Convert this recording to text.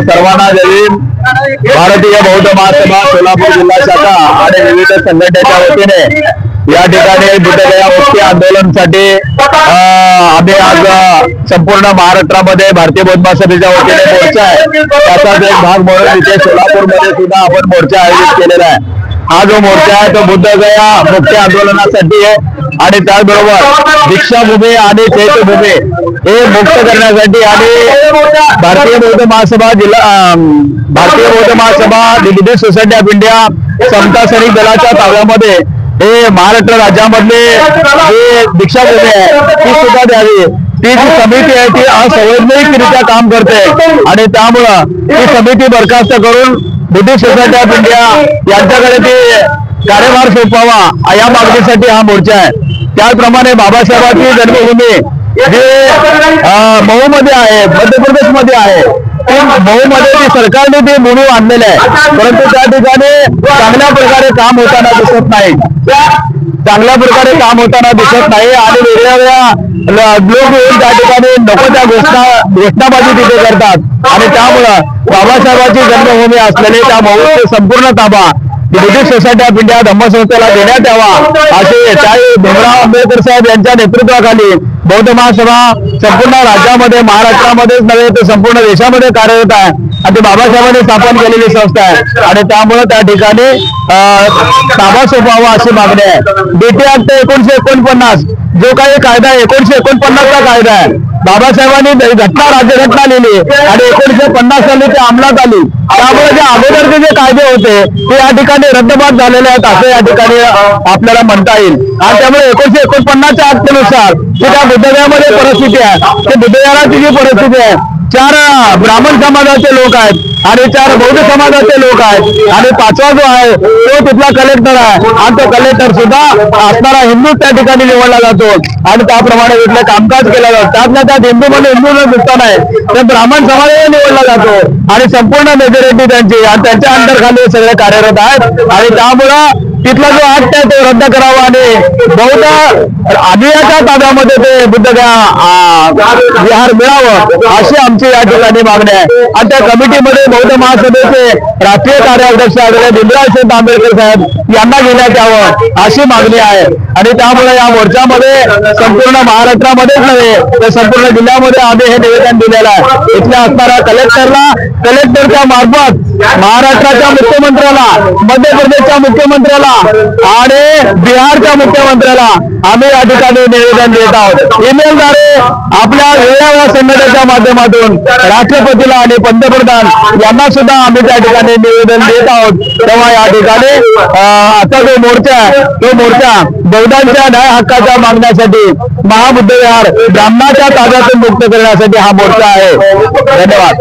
सर्वांना जय भीम। भारतीय बौद्ध महासभा सोलापूर जिल्हा शाखा आणि विविध संघटनेच्या वतीने या ठिकाणी बुद्धगया मुक्ती आंदोलनासाठी आम्ही आज संपूर्ण महाराष्ट्रामध्ये भारतीय बौद्ध महासभेच्या वतीने मोर्चा आहे, त्याचाच एक भाग म्हणून इथे सोलापूरमध्ये सुद्धा आपण मोर्चा आयोजित केलेला आहे। हा जो मोर्चा आहे तो बुद्धगया मुक्ती आंदोलनासाठी आहे आणि त्याचबरोबर दीक्षाभूमी आणि चैत्यभूमी हे मुक्त करण्यासाठी आणि भारतीय बौद्ध महासभा दिल्ली सोसायटी ऑफ इंडिया समता सैनिक दलाच्या ताब्यामध्ये हे महाराष्ट्र राज्यामधले जे दीक्षाभूमी आहे ती सुद्धा द्यावी। ती जी समिती आहे ती असंवैधानिकरित्या काम करते आणि त्यामुळं ती समिती बरखास्त करून बुद्धिस्ट सोसायटी ऑफ इंडिया यांच्याकडे ते कार्यभार सोपवावा या मागणीसाठी हा मोर्चा आहे। त्याचप्रमाणे बाबासाहेबांची जन्मभूमी जे मऊ मध्ये आहे, मध्य प्रदेश मध्ये आहे, मऊ मध्ये सरकारने ते मोहीम आणलेले आहे, परंतु त्या ठिकाणी चांगल्या प्रकारे काम होताना दिसत नाही, आणि वेगवेगळ्या लोक येऊन त्या ठिकाणी नको त्या घोषणाबाजी तिथे करतात आणि त्यामुळं बाबासाहेबांची जन्मभूमी असलेले त्या मऊचे संपूर्ण ताबा बुद्धिस्ट सोसायटी ऑफ इंडिया धम्मसंस्थेला देण्यात यावा असे त्यावेळी भीमराव आंबेडकर साहेब यांच्या नेतृत्वाखाली बौद्ध महासभा संपूर्ण राज्यामध्ये, महाराष्ट्रामध्येच नव्हे तर संपूर्ण देशामध्ये कार्यरत आहे आणि ते बाबासाहेबांनी स्थापन केलेली संस्था आहे आणि त्यामुळे त्या ठिकाणी ताबा सोपवावा अशी मागणी आहे। बीटी ऍक्ट 1949 जो काही कायदा 1949 चा कायदा आहे, बाबासाहेबांनी राज्यघटना लिहिली आणि 1950 साली ते अंमलात आली, त्यामुळे जे अगोदरचे जे कायदे होते ते या ठिकाणी रद्दबाद झालेले आहेत असं या ठिकाणी आपल्याला म्हणता येईल। आणि त्यामुळे 1949च्या ऍक्टनुसार जी त्या बुद्धगयामध्ये परिस्थिती आहे, ते बुद्धगयाची जी परिस्थिती आहे, 4 ब्राह्मण समाजाचे लोक आहेत आणि 4 बौद्ध समाजाचे लोक आहेत आणि 5वा जो आहे तो तिथला कलेक्टर आहे आणि तो कलेक्टर सुद्धा असणारा हिंदू त्या ठिकाणी निवडला जातो आणि त्याप्रमाणे तिथलं कामकाज केलं जातं। त्यातल्या त्यात हिंदू न दिसता नाही तर ब्राह्मण समाजाने निवडला जातो आणि संपूर्ण मेजॉरिटी त्यांची आणि त्यांच्या अंडरखाली सगळे कार्यरत आहेत आणि त्यामुळं तिथला जो ऍक्ट आहे तो रद्द करावा आणि बौद्ध आदिवाच्या ताब्यामध्ये ते बुद्धगया विहार मिळावं अशी आमची या ठिकाणी मागणी आहे। आणि त्या कमिटीमध्ये बौद्ध महासभेचे राष्ट्रीय कार्याध्यक्ष आदरणीय भीमराव आंबेडकर साहेब यांना घेण्यात यावं अशी मागणी आहे आणि त्यामुळे या मोर्चामध्ये संपूर्ण महाराष्ट्रामध्येच नव्हे तर संपूर्ण जिल्ह्यामध्ये आम्ही हे निवेदन दिलेलं आहे। इथल्या असणाऱ्या कलेक्टरच्या मार्फत महाराष्ट्राच्या मुख्यमंत्र्याला, मध्य प्रदेशच्या मुख्यमंत्र्याला आणि बिहारच्या मुख्यमंत्र्याला आम्ही या ठिकाणी निवेदन देत आहोत। ईमेलद्वारे आपल्या वेगवेगळ्या संघटनेच्या माध्यमातून राष्ट्रपतीला आणि पंतप्रधान यांना सुद्धा आम्ही त्या ठिकाणी निवेदन देत आहोत। तेव्हा या ठिकाणी आता जो मोर्चा आहे तो मोर्चा बौद्धांच्या न्याय हक्काच्या मागण्यासाठी महाबुद्ध विहार ब्राह्मणाच्या ताब्यातून मुक्त करण्यासाठी हा मोर्चा आहे। धन्यवाद।